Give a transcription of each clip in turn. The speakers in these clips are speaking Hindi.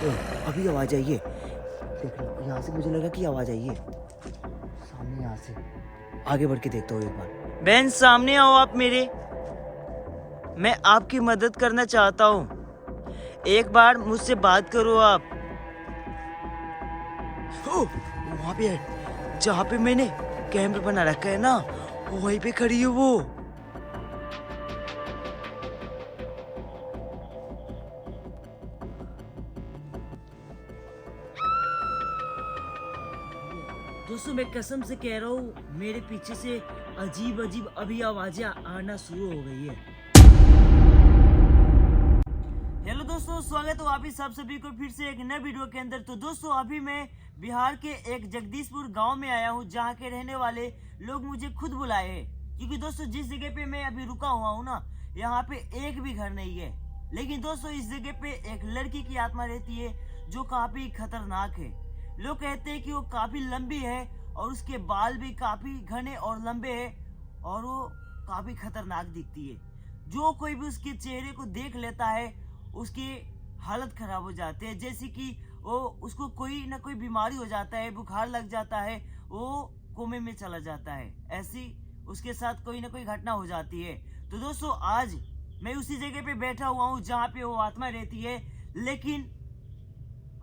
अभी आवाज आई है, देख लो यहाँ से मुझे लगा कि आवाज आई है सामने। यहाँ से आगे बढ़ के देखता हूँ एक बार। बहन सामने आओ आप मेरे, मैं आपकी मदद करना चाहता हूँ, एक बार मुझसे बात करो आप। वहाँ पे है जहाँ पे मैंने कैंप बना रखा है ना, वहीं पे खड़ी है वो। दोस्तों मैं कसम से कह रहा हूँ, मेरे पीछे से अजीब अजीब अभी आवाजें आना शुरू हो गई है। हेलो दोस्तों, स्वागत हो आप सब सभी को फिर से एक नए वीडियो के अंदर। तो दोस्तों अभी मैं बिहार के एक जगदीशपुर गांव में आया हूँ, जहाँ के रहने वाले लोग मुझे खुद बुलाए हैं। क्योंकि दोस्तों जिस जगह पे मैं अभी रुका हुआ हूँ ना, यहाँ पे एक भी घर नहीं है। लेकिन दोस्तों इस जगह पे एक लड़की की आत्मा रहती है जो काफी खतरनाक है। लोग कहते हैं कि वो काफी लंबी है और उसके बाल भी काफी घने और लंबे हैं और वो काफी खतरनाक दिखती है। जो कोई भी उसके चेहरे को देख लेता है उसकी हालत खराब हो जाती है, जैसे कि वो उसको कोई ना कोई बीमारी हो जाता है, बुखार लग जाता है, वो कोमे में चला जाता है। ऐसी उसके साथ कोई ना कोई घटना हो जाती है। तो दोस्तों आज मैं उसी जगह पे बैठा हुआ हूँ जहाँ पे वो आत्मा रहती है, लेकिन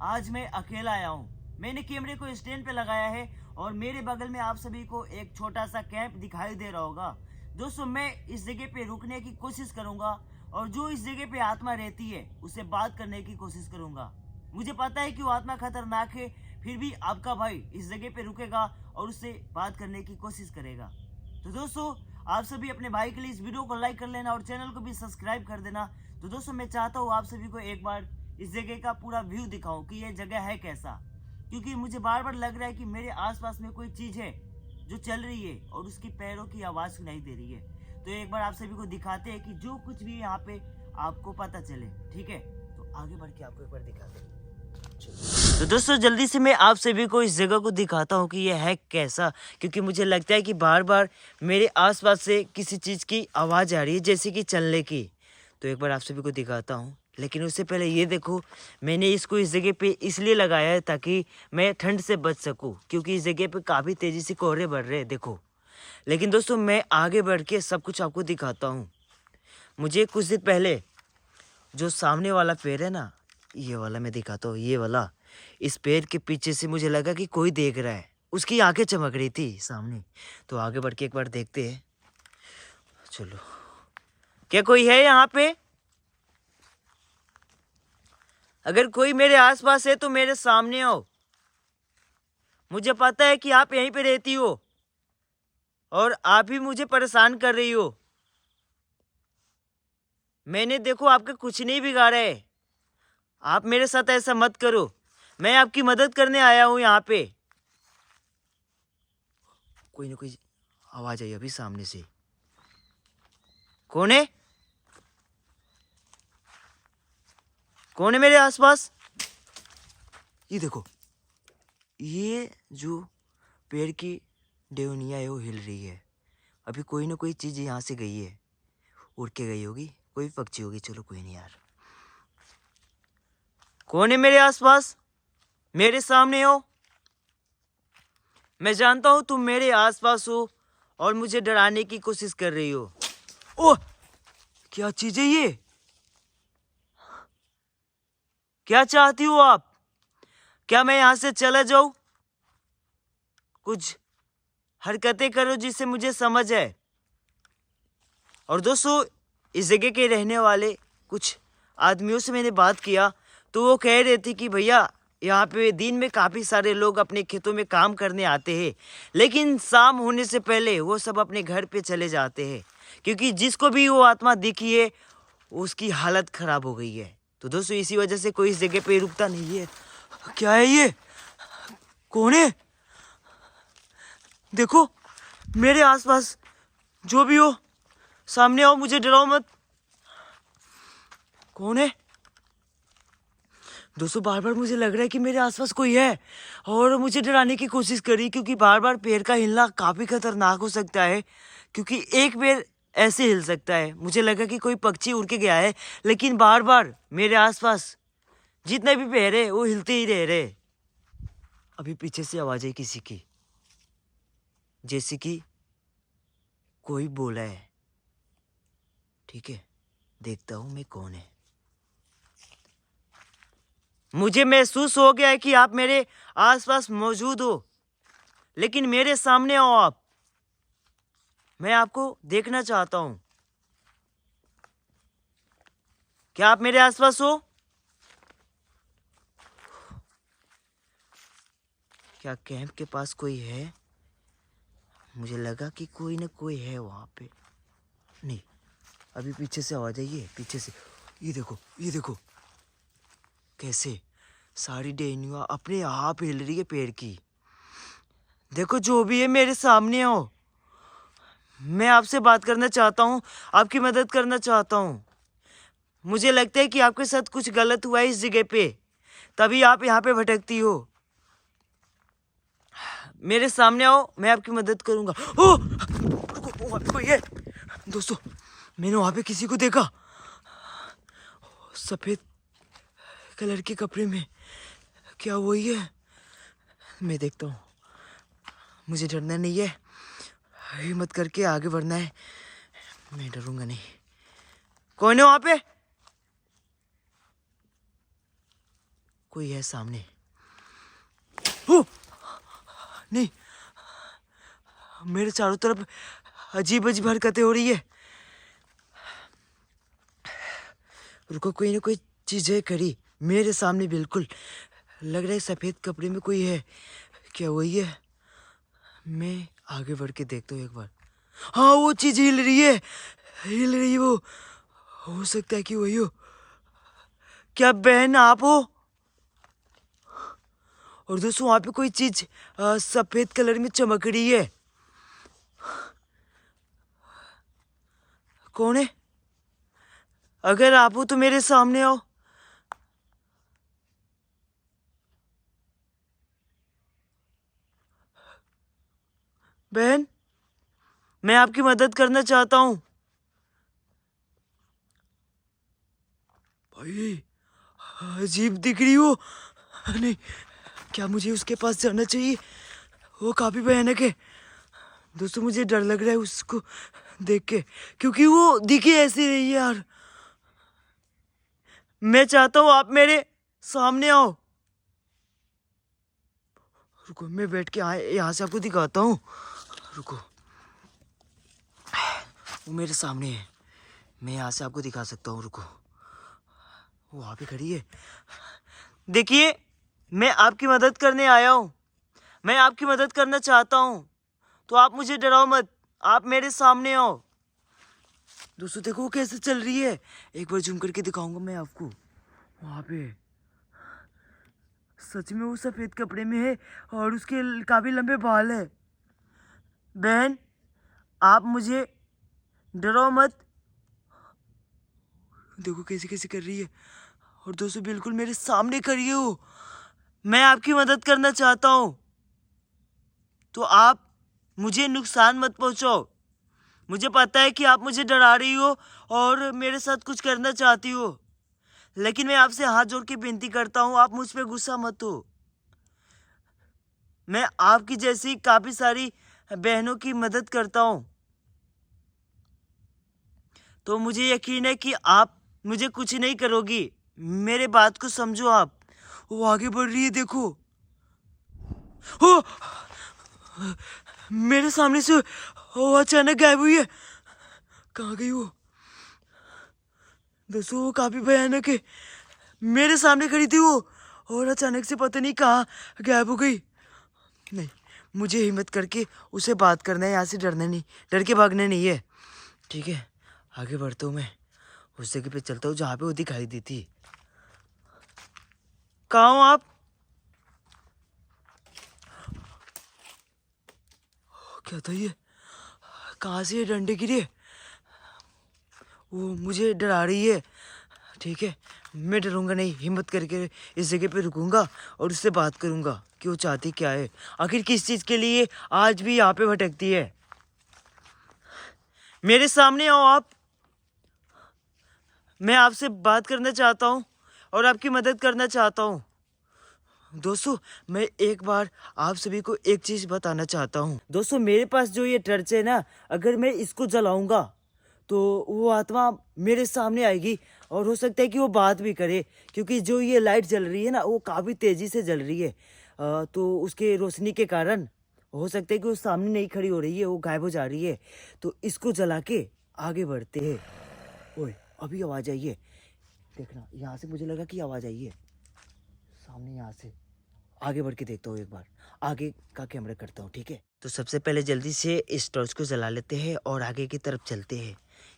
आज मैं अकेला आया हूँ। मैंने कैमरे को स्टैंड पे लगाया है और मेरे बगल में आप सभी को एक छोटा सा कैंप दिखाई दे रहा होगा। दोस्तों मैं इस जगह पे रुकने की कोशिश करूंगा और जो इस जगह पे आत्मा रहती है उससे बात करने की कोशिश करूंगा। मुझे पता है कि वो आत्मा खतरनाक है, फिर भी आपका भाई इस जगह पे रुकेगा और उससे बात करने की कोशिश करेगा। तो दोस्तों आप सभी अपने भाई के लिए इस वीडियो को लाइक कर लेना और चैनल को भी सब्सक्राइब कर देना। तो दोस्तों मैं चाहता हूँ आप सभी को एक बार इस जगह का पूरा व्यू दिखाऊं कि ये जगह है कैसा, क्योंकि मुझे बार बार लग रहा है कि मेरे आसपास में कोई चीज है जो चल रही है और उसकी पैरों की आवाज सुनाई दे रही है। तो एक बार आप सभी को दिखाते हैं कि जो कुछ भी यहाँ पे आपको पता चले, ठीक है? तो आगे बढ़ के आपको एक बार दिखाते हैं। तो दोस्तों जल्दी से मैं आप सभी को इस जगह को दिखाता हूँ कि यह है कैसा, क्योंकि मुझे लगता है कि बार बार मेरे आसपास से किसी चीज की आवाज आ रही है, जैसे कि चलने की। तो एक बार आप सभी को दिखाता हूँ, लेकिन उससे पहले ये देखो, मैंने इसको इस जगह पे इसलिए लगाया है ताकि मैं ठंड से बच सकूं, क्योंकि इस जगह पे काफ़ी तेज़ी से कोहरे बढ़ रहे हैं, देखो। लेकिन दोस्तों मैं आगे बढ़ के सब कुछ आपको दिखाता हूँ। मुझे कुछ दिन पहले जो सामने वाला पेड़ है ना, ये वाला मैं दिखाता हूँ, ये वाला, इस पेड़ के पीछे से मुझे लगा कि कोई देख रहा है, उसकी आंखें चमक रही थी सामने। तो आगे बढ़ के एक बार देखते हैं, चलो। क्या कोई है यहाँ पे? अगर कोई मेरे आसपास है तो मेरे सामने आओ। मुझे पता है कि आप यहीं पे रहती हो और आप ही मुझे परेशान कर रही हो। मैंने देखो आपका कुछ नहीं बिगाड़ा है, आप मेरे साथ ऐसा मत करो। मैं आपकी मदद करने आया हूँ यहाँ पे। कोई ना कोई आवाज आई अभी सामने से। कौन है? कौन है मेरे आसपास? ये देखो, ये जो पेड़ की डेवनिया है वो हिल रही है। अभी कोई ना कोई चीज यहाँ से गई है, उड़ के गई होगी, कोई पक्षी होगी। चलो कोई नहीं यार। कौन है मेरे आसपास? मेरे सामने हो। मैं जानता हूँ तुम मेरे आसपास हो और मुझे डराने की कोशिश कर रही हो। ओह, क्या चीज है ये? क्या चाहती हो आप? क्या मैं यहाँ से चला जाऊं? कुछ हरकतें करो जिससे मुझे समझ है। और दोस्तों इस जगह के रहने वाले कुछ आदमियों से मैंने बात किया, तो वो कह रहे थे कि भैया यहाँ पे दिन में काफ़ी सारे लोग अपने खेतों में काम करने आते हैं, लेकिन शाम होने से पहले वो सब अपने घर पे चले जाते हैं, क्योंकि जिसको भी वो आत्मा दिखी है उसकी हालत ख़राब हो गई है। तो दोस्तों इसी वजह से कोई इस जगह पे रुकता नहीं है। क्या है ये? कौन है? देखो मेरे आसपास जो भी हो, सामने आओ, मुझे डराओ मत। कौन है? दोस्तों बार बार मुझे लग रहा है कि मेरे आसपास कोई है और मुझे डराने की कोशिश करी, क्योंकि बार बार पेड़ का हिलना काफी खतरनाक हो सकता है, क्योंकि एक पेड़ ऐसे हिल सकता है। मुझे लगा कि कोई पक्षी उड़ के गया है, लेकिन बार बार मेरे आसपास जितने भी पैर है वो हिलते ही रह रहे। अभी पीछे से आवाज आई किसी की, जैसे कि कोई बोला है। ठीक है, देखता हूं मैं कौन है। मुझे महसूस हो गया है कि आप मेरे आसपास मौजूद हो, लेकिन मेरे सामने आओ आप। मैं आपको देखना चाहता हूं। क्या आप मेरे आसपास हो? क्या कैंप के पास कोई है? मुझे लगा कि कोई ना कोई है वहां पे। नहीं, अभी पीछे से आवाज आई है, पीछे से। ये देखो, ये देखो कैसे सारी डैनियां अपने आप हिल रही है पेड़ की। देखो, जो भी है मेरे सामने हो। मैं आपसे बात करना चाहता हूँ, आपकी मदद करना चाहता हूँ। मुझे लगता है कि आपके साथ कुछ गलत हुआ है इस जगह पे, तभी आप यहाँ पे भटकती हो। मेरे सामने आओ, मैं आपकी मदद करूंगा। ओ, रुको, वहाँ पे कोई है। दोस्तों, मैंने वहाँ पे किसी को देखा, सफेद कलर के कपड़े में। क्या वही है? मैं देखता हूँ। मुझे डरना नहीं है, हिम्मत करके आगे बढ़ना है। मैं डरूंगा नहीं। कौन है वहां पे? कोई है सामने। ओ! नहीं, मेरे चारों तरफ अजीब अजीब हरकतें हो रही है। रुको, कोई ना कोई चीज है खड़ी मेरे सामने, बिल्कुल लग रहा है सफेद कपड़े में कोई है। क्या वही है? मैं आगे बढ़ के देखता हूँ एक बार। हाँ, वो चीज हिल रही है, हिल रही है वो। हो सकता है कि वही हो। क्या बहन आप हो? और दोस्तों, वहां पे कोई चीज सफेद कलर में चमक रही है। कौन है? अगर आप हो तो मेरे सामने आओ। बहन, मैं आपकी मदद करना चाहता हूँ। भाई, अजीब दिख रही हो। नहीं, क्या मुझे उसके पास जाना चाहिए? वो काफी भयानक है। दोस्तों, मुझे डर लग रहा है उसको देख के, क्योंकि वो दिखी ऐसी रही है यार। मैं चाहता हूँ आप मेरे सामने आओ। रुको, मैं बैठ के यहाँ से आपको दिखाता हूँ। रुको, वो मेरे सामने है, मैं यहाँ से आपको दिखा सकता हूँ। रुको, वो वहाँ पे खड़ी है। देखिए, मैं आपकी मदद करने आया हूँ। मैं आपकी मदद करना चाहता हूँ, तो आप मुझे डराओ मत। आप मेरे सामने आओ। दोस्तों, देखो वो कैसे चल रही है। एक बार जूम करके दिखाऊंगा मैं आपको। वहाँ पे सच में वो सफेद कपड़े में है और उसके काफी लंबे बाल है। बहन, आप मुझे डरो मत। देखो कैसे कैसे कर रही है। और दोस्तों, बिल्कुल मेरे सामने खड़ी है वो। मैं आपकी मदद करना चाहता हूँ, तो आप मुझे नुकसान मत पहुंचाओ। मुझे पता है कि आप मुझे डरा रही हो और मेरे साथ कुछ करना चाहती हो, लेकिन मैं आपसे हाथ जोड़ के विनती करता हूँ, आप मुझ पे गुस्सा मत हो। मैं आपकी जैसी काफी सारी बहनों की मदद करता हूँ, तो मुझे यकीन है कि आप मुझे कुछ नहीं करोगी। मेरे बात को समझो आप। वो आगे बढ़ रही है, देखो। ओ! मेरे सामने से वो अचानक गायब हुई है। कहाँ गई वो? दोस्तों, वो काफी भयानक है। मेरे सामने खड़ी थी वो, और अचानक से पता नहीं कहाँ गायब हो गई। नहीं, मुझे हिम्मत करके उसे बात करना है। यहाँ से डरना नहीं, डर के भागना नहीं है। ठीक है, आगे बढ़ता हूँ। मैं उस जगह पे चलता हूँ जहाँ पे वो दिखाई दी थी। कहाँ हो आप? क्या था ये? कहाँ से ये डंडे गिरे? वो मुझे डरा रही है। ठीक है, मैं डरूंगा नहीं। हिम्मत करके इस जगह पे रुकूंगा और उससे बात करूंगा कि वो चाहती क्या है, आखिर किस चीज़ के लिए आज भी यहाँ पे भटकती है। मेरे सामने आओ आप। मैं आपसे बात करना चाहता हूँ और आपकी मदद करना चाहता हूँ। दोस्तों, मैं एक बार आप सभी को एक चीज़ बताना चाहता हूँ। दोस्तों, मेरे पास जो ये टर्च है ना, अगर मैं इसको जलाऊंगा तो वो आत्मा मेरे सामने आएगी और हो सकता है कि वो बात भी करे, क्योंकि जो ये लाइट जल रही है ना वो काफ़ी तेज़ी से जल रही है। तो उसके रोशनी के कारण हो सकता है कि वो सामने नहीं खड़ी हो रही है, वो गायब हो जा रही है। तो इसको जला के आगे बढ़ते हैं। ओए, अभी आवाज़ आई है, देखना यहाँ से मुझे लगा कि आवाज़ आई है सामने। यहाँ से आगे बढ़ के देखता हूँ, एक बार आगे का कैमरा करता हूँ, ठीक है। तो सबसे पहले जल्दी से इस टॉर्च को जला लेते हैं और आगे की तरफ चलते हैं,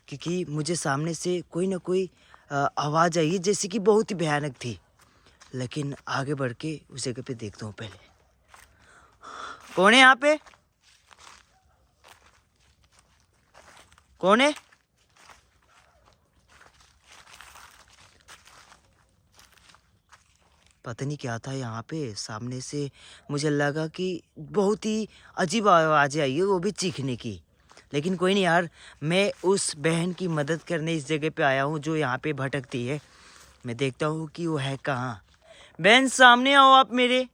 क्योंकि मुझे सामने से कोई ना कोई आवाज़ आई है जैसे कि बहुत ही भयानक थी। लेकिन आगे बढ़ के उस जगह पे देखता हूँ पहले। कौन है यहाँ पे? कौन है? पता नहीं क्या था यहाँ पे। सामने से मुझे लगा कि बहुत ही अजीब आवाज़ें आई है, वो भी चीखने की। लेकिन कोई नहीं यार, मैं उस बहन की मदद करने इस जगह पे आया हूँ जो यहाँ पे भटकती है। मैं देखता हूँ कि वो है कहाँ। बहन, सामने आओ आप मेरे,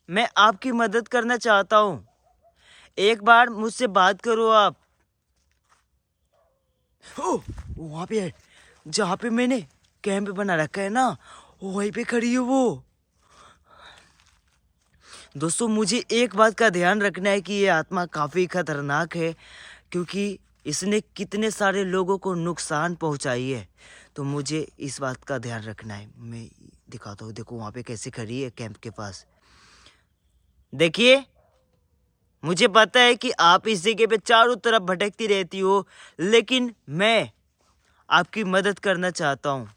मैं आपकी मदद करना चाहता हूँ। एक बार मुझसे बात करो आप। ओ, वहाँ पे है जहाँ पे मैंने कैंप बना रखा है ना, वहीं पे खड़ी है वो। दोस्तों, मुझे एक बात का ध्यान रखना है कि ये आत्मा काफ़ी खतरनाक है, क्योंकि इसने कितने सारे लोगों को नुकसान पहुंचाई है। तो मुझे इस बात का ध्यान रखना है। मैं दिखाता हूँ, देखो वहाँ पे कैसे खड़ी है कैंप के पास। देखिए, मुझे पता है कि आप इस जगह पे चारों तरफ भटकती रहती हो, लेकिन मैं आपकी मदद करना चाहता हूँ।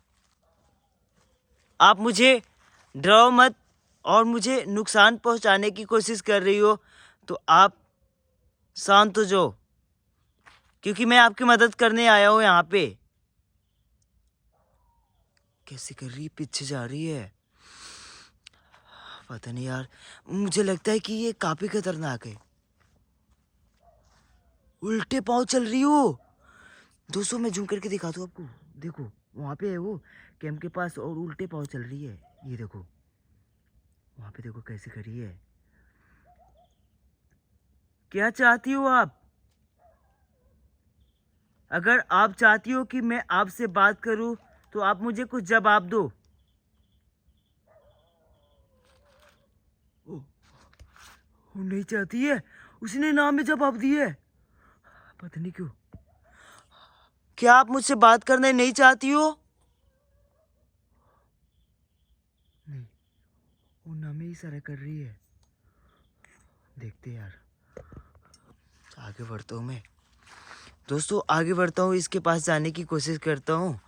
आप मुझे डराओ मत और मुझे नुकसान पहुंचाने की कोशिश कर रही हो तो आप शांत हो जाओ, क्योंकि मैं आपकी मदद करने आया हूँ यहाँ पे। कैसे कर रही है, पीछे जा रही है। पता नहीं यार, मुझे लगता है कि ये काफी खतरनाक है। उल्टे पांव चल रही हो। दोस्तों, मैं जूम करके दिखाता हूँ आपको। देखो वहां पे है वो कैंप के पास और उल्टे पांव चल रही है। ये देखो वहां पे, देखो कैसे खड़ी है। क्या चाहती हो आप? अगर आप चाहती हो कि मैं आपसे बात करूं तो आप मुझे कुछ जवाब दो। वो नहीं चाहती है, उसने नाम में जवाब दिया है, पता नहीं क्यों। क्या आप मुझसे बात करना नहीं चाहती हो? नहीं, वो नाम में इशारा कर रही है। देखते यार, आगे बढ़ता हूँ मैं। दोस्तों, आगे बढ़ता हूँ, इसके पास जाने की कोशिश करता हूँ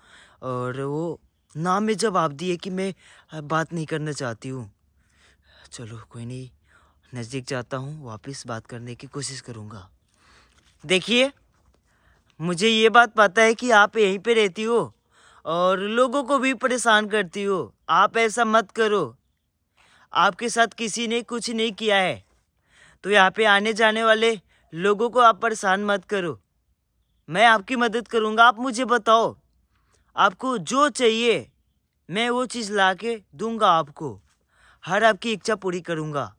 और वो नाम में जवाब दिए कि मैं बात नहीं करना चाहती हूँ। चलो कोई नहीं, नज़दीक जाता हूँ, वापस बात करने की कोशिश करूँगा। देखिए, मुझे ये बात पता है कि आप यहीं पे रहती हो और लोगों को भी परेशान करती हो। आप ऐसा मत करो। आपके साथ किसी ने कुछ नहीं किया है, तो यहाँ पे आने जाने वाले लोगों को आप परेशान मत करो। मैं आपकी मदद करूँगा। आप मुझे बताओ, आपको जो चाहिए मैं वो चीज़ ला के दूंगा आपको। हर आपकी इच्छा पूरी करूँगा।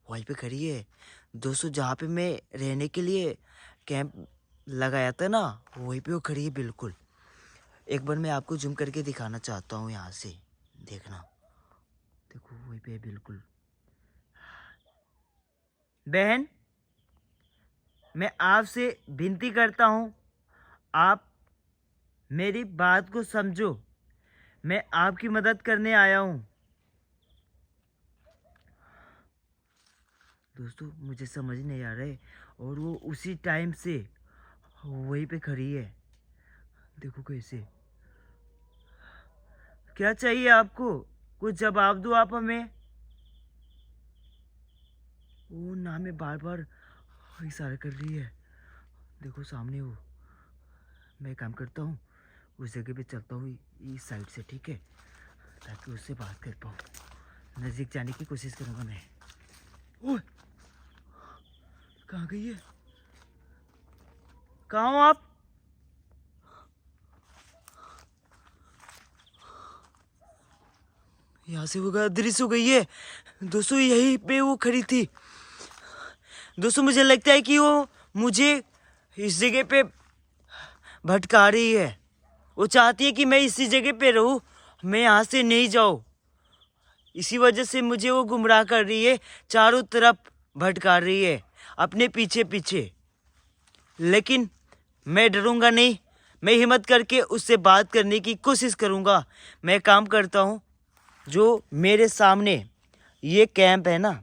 वहीं पे खड़ी है दोस्तों, जहाँ पे मैं रहने के लिए कैंप लगाया था ना, वहीं पे वो खड़ी है बिल्कुल। एक बार मैं आपको जूम करके दिखाना चाहता हूँ यहाँ से, देखना। देखो वहीं पे है बिल्कुल। बहन, मैं आपसे विनती करता हूँ, आप मेरी बात को समझो। मैं आपकी मदद करने आया हूँ। दोस्तों, मुझे समझ नहीं आ रहा है और वो उसी टाइम से वहीं पे खड़ी है। देखो कैसे। क्या चाहिए आपको? कुछ जवाब दो आप हमें। वो नाम में बार बार इशारा कर रही है। देखो सामने वो। मैं काम करता हूँ, उस जगह पे चलता हूँ इस साइड से, ठीक है, ताकि उससे बात कर पाऊँ। नज़दीक जाने की कोशिश करूँगा मैं। ओह, कहाँ गई है? कहाँ हो आप? यहाँ से वो दृश्य हो गई है। दोस्तों यहीं पे वो खड़ी थी। दोस्तों मुझे लगता है कि वो मुझे इस जगह पे भटका रही है। वो चाहती है कि मैं इसी जगह पे रहूं, मैं यहाँ से नहीं जाऊं। इसी वजह से मुझे वो गुमराह कर रही है, चारों तरफ भटका रही है अपने पीछे पीछे। लेकिन मैं डरूंगा नहीं, मैं हिम्मत करके उससे बात करने की कोशिश करूंगा। मैं काम करता हूँ, जो मेरे सामने ये कैंप है ना,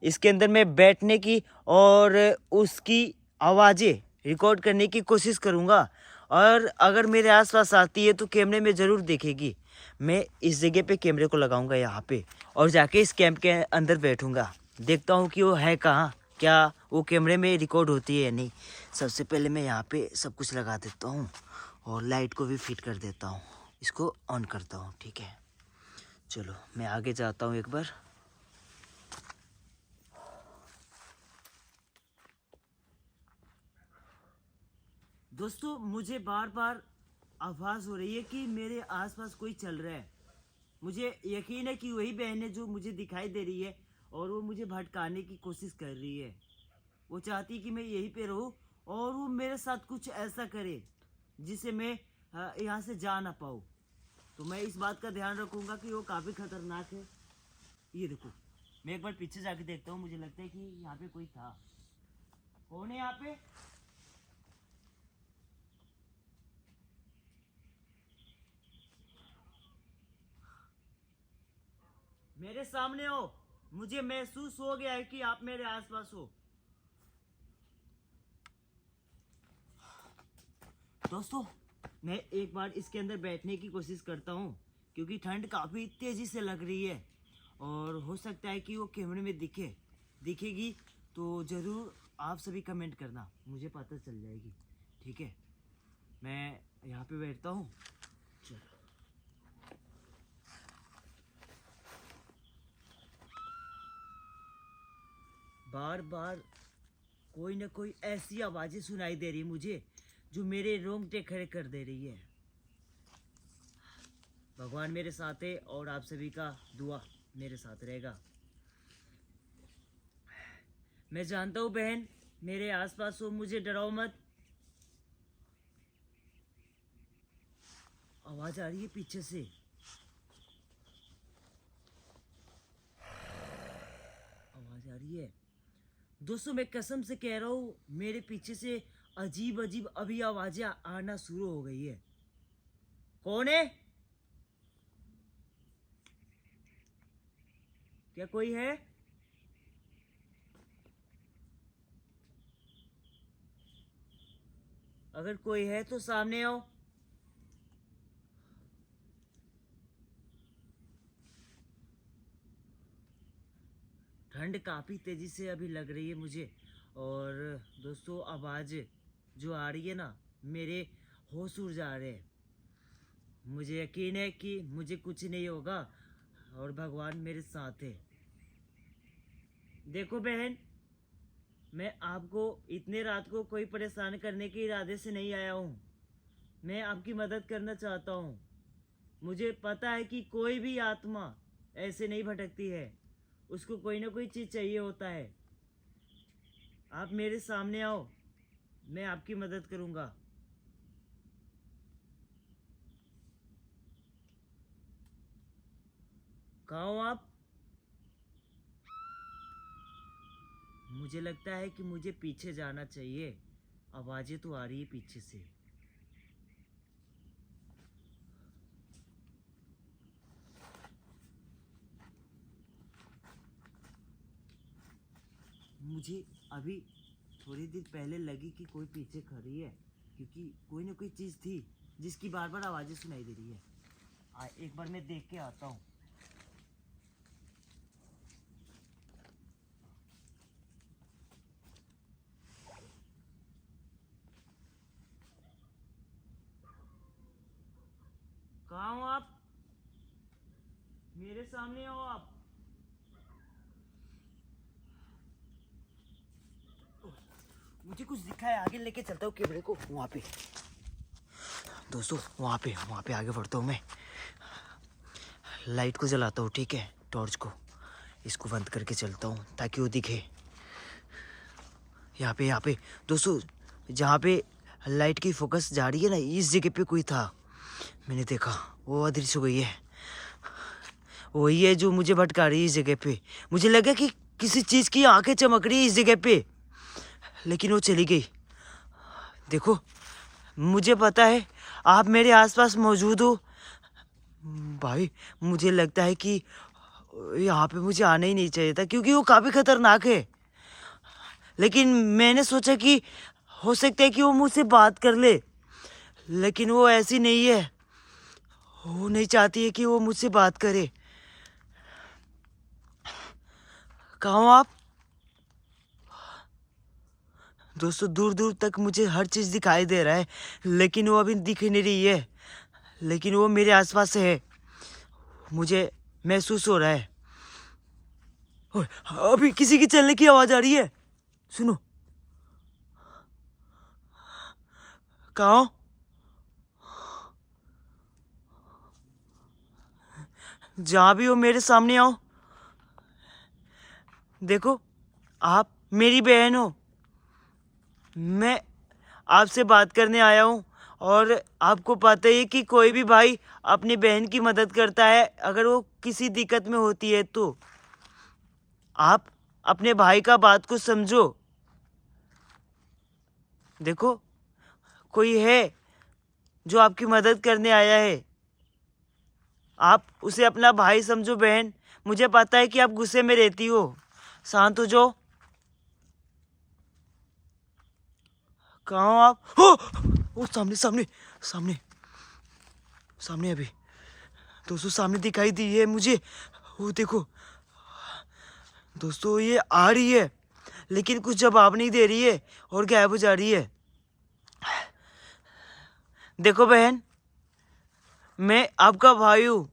इसके अंदर मैं बैठने की और उसकी आवाज़ें रिकॉर्ड करने की कोशिश करूंगा। और अगर मेरे आसपास आती है तो कैमरे में ज़रूर देखेगी। मैं इस जगह पे कैमरे को लगाऊंगा यहाँ पे, और जाके इस कैंप के अंदर बैठूंगा। देखता हूँ कि वो है कहाँ, क्या वो कैमरे में रिकॉर्ड होती है या नहीं। सबसे पहले मैं यहाँ पे सब कुछ लगा देता हूँ और लाइट को भी फिट कर देता हूँ। इसको ऑन करता हूँ, ठीक है। चलो मैं आगे जाता हूँ एक बार। दोस्तों मुझे बार बार आभास हो रही है कि मेरे आसपास कोई चल रहा है। मुझे यकीन है कि वही बहन है जो मुझे दिखाई दे रही है और वो मुझे भटकाने की कोशिश कर रही है। वो चाहती है कि मैं यहीं पे रहूं और वो मेरे साथ कुछ ऐसा करे जिसे मैं यहाँ से जा ना पाऊँ। तो मैं इस बात का ध्यान रखूंगा कि वो काफ़ी खतरनाक है। ये देखो, मैं एक बार पीछे जाके देखता हूँ। मुझे लगता है कि यहाँ पे कोई था। कौन है यहाँ पे? मेरे सामने हो। मुझे महसूस हो गया है कि आप मेरे आसपास हो। दोस्तों मैं एक बार इसके अंदर बैठने की कोशिश करता हूँ, क्योंकि ठंड काफ़ी तेज़ी से लग रही है और हो सकता है कि वो कैमरे में दिखेगी तो ज़रूर आप सभी कमेंट करना, मुझे पता चल जाएगी, ठीक है। मैं यहाँ पे बैठता हूँ। चलो बार बार कोई ना कोई ऐसी आवाज़ें सुनाई दे रही मुझे जो मेरे रोंगटे खड़े कर दे रही है। भगवान मेरे साथ है और आप सभी का दुआ मेरे साथ रहेगा। मैं जानता हूँ बहन मेरे आसपास हो, मुझे डराओ मत। आवाज आ रही है पीछे से। आवाज आ रही है। दोस्तों मैं कसम से कह रहा हूँ, मेरे पीछे से अजीब अजीब अभी आवाजें आना शुरू हो गई है। कौन है? क्या कोई है? अगर कोई है तो सामने आओ। ठंड काफ़ी तेज़ी से अभी लग रही है मुझे। और दोस्तों आवाज़ जो आ रही है ना, मेरे होश उड़ जा रहे हैं। मुझे यकीन है कि मुझे कुछ नहीं होगा और भगवान मेरे साथ है। देखो बहन, मैं आपको इतने रात को कोई परेशान करने के इरादे से नहीं आया हूँ। मैं आपकी मदद करना चाहता हूँ। मुझे पता है कि कोई भी आत्मा ऐसे नहीं भटकती है, उसको कोई ना कोई चीज़ चाहिए होता है। आप मेरे सामने आओ, मैं आपकी मदद करूँगा। कहाँ हो आप? मुझे लगता है कि मुझे पीछे जाना चाहिए। आवाज़ें तो आ रही है पीछे से। मुझे अभी थोड़ी देर पहले लगी कि कोई पीछे खड़ी है, क्योंकि कोई ना कोई चीज़ थी जिसकी बार बार आवाज़ें सुनाई दे रही है। एक बार मैं देख के आता हूँ। कहाँ हो आप? मेरे सामने आओ आप। मुझे कुछ दिखा है, आगे लेके चलता हूँ कैमरे को। वहाँ पे दोस्तों, वहाँ पे आगे बढ़ता हूँ मैं। लाइट को जलाता हूँ, ठीक है, टॉर्च को इसको बंद करके चलता हूँ ताकि वो दिखे। यहाँ पे दोस्तों, जहाँ पे लाइट की फोकस जा रही है ना, इस जगह पे कोई था, मैंने देखा, वो अदृश्य हो गई है। वही है जो मुझे भटका रही है इस जगह पे। मुझे लगा कि किसी चीज़ की आंखें चमक रही है इस जगह पे, लेकिन वो चली गई। देखो, मुझे पता है आप मेरे आसपास मौजूद हो भाई। मुझे लगता है कि यहाँ पे मुझे आना ही नहीं चाहिए था, क्योंकि वो काफ़ी खतरनाक है। लेकिन मैंने सोचा कि हो सकता है कि वो मुझसे बात कर ले, लेकिन वो ऐसी नहीं है। वो नहीं चाहती है कि वो मुझसे बात करे। कहाँ हो आप? दोस्तों, दूर दूर तक मुझे हर चीज़ दिखाई दे रहा है, लेकिन वो अभी दिख नहीं रही है, लेकिन वो मेरे आसपास है, मुझे महसूस हो रहा है। ओए, अभी किसी की चलने की आवाज़ आ रही है, सुनो। कहाँ हो? जहाँ भी हो मेरे सामने आओ। देखो, आप मेरी बहन हो, मैं आपसे बात करने आया हूँ। और आपको पता ही है कि कोई भी भाई अपनी बहन की मदद करता है अगर वो किसी दिक्कत में होती है तो। आप अपने भाई का बात को समझो। देखो, कोई है जो आपकी मदद करने आया है, आप उसे अपना भाई समझो बहन। मुझे पता है कि आप गुस्से में रहती हो, शांत हो जाओ। कहाँ हो आप? हो, वो सामने सामने सामने सामने, अभी दोस्तों सामने दिखाई दी है मुझे। वो देखो दोस्तों, ये आ रही है, लेकिन कुछ जवाब नहीं दे रही है और गायब हो जा रही है। देखो बहन, मैं आपका भाई हूँ,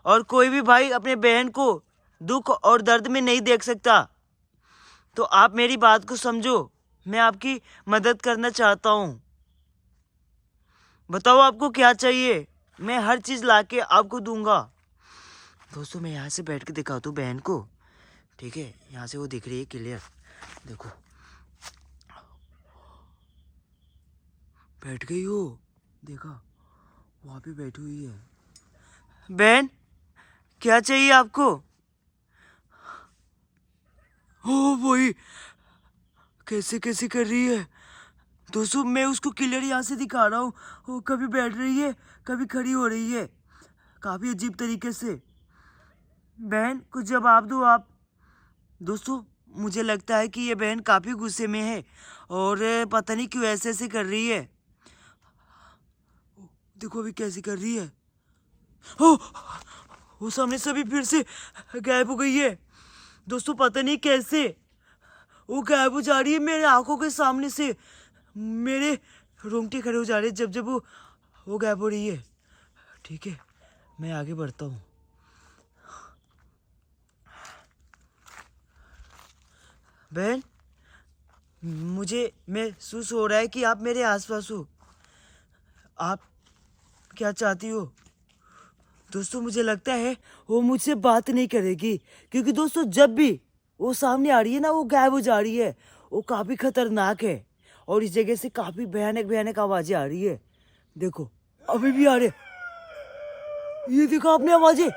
और कोई भी भाई अपने बहन को दुख और दर्द में नहीं देख सकता। तो आप मेरी बात को समझो, मैं आपकी मदद करना चाहता हूँ। बताओ आपको क्या चाहिए, मैं हर चीज़ लाके आपको दूंगा। दोस्तों, मैं यहाँ से बैठ के दिखाता हूँ बहन को, ठीक है, यहाँ से वो दिख रही है क्लियर। देखो, बैठ गई हो, देखा, वहाँ पे बैठी हुई है। बहन, क्या चाहिए आपको? ओ वही, कैसे कैसे कर रही है। दोस्तों, मैं उसको क्लियर यहाँ से दिखा रहा हूँ, वो कभी बैठ रही है, कभी खड़ी हो रही है, काफ़ी अजीब तरीके से। बहन, कुछ जवाब दो आप। दोस्तों, मुझे लगता है कि ये बहन काफ़ी गुस्से में है और पता नहीं क्यों ऐसे ऐसे कर रही है। देखो अभी कैसे कर रही है। ओ, वो सामने से अभी फिर से गायब हो गई है। दोस्तों, पता नहीं कैसे वो गायब हो जा रही है मेरे आंखों के सामने से। मेरे रोंगटे खड़े हो जा रहे हैं जब जब वो गायब हो रही है। ठीक है, मैं आगे बढ़ता हूँ। बहन, मुझे महसूस हो रहा है कि आप मेरे आसपास हो। आप क्या चाहती हो? दोस्तों, मुझे लगता है वो मुझसे बात नहीं करेगी, क्योंकि दोस्तों जब भी वो सामने आ रही है ना, वो गायब हो जा रही है। वो काफ़ी खतरनाक है और इस जगह से काफ़ी भयानक भयानक आवाज़ें आ रही है। देखो, अभी भी आ रहे। ये देखो आपने आवाज़ें।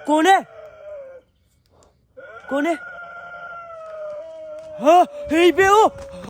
कौन है? कौन है? हाँ, यहीं पे हो।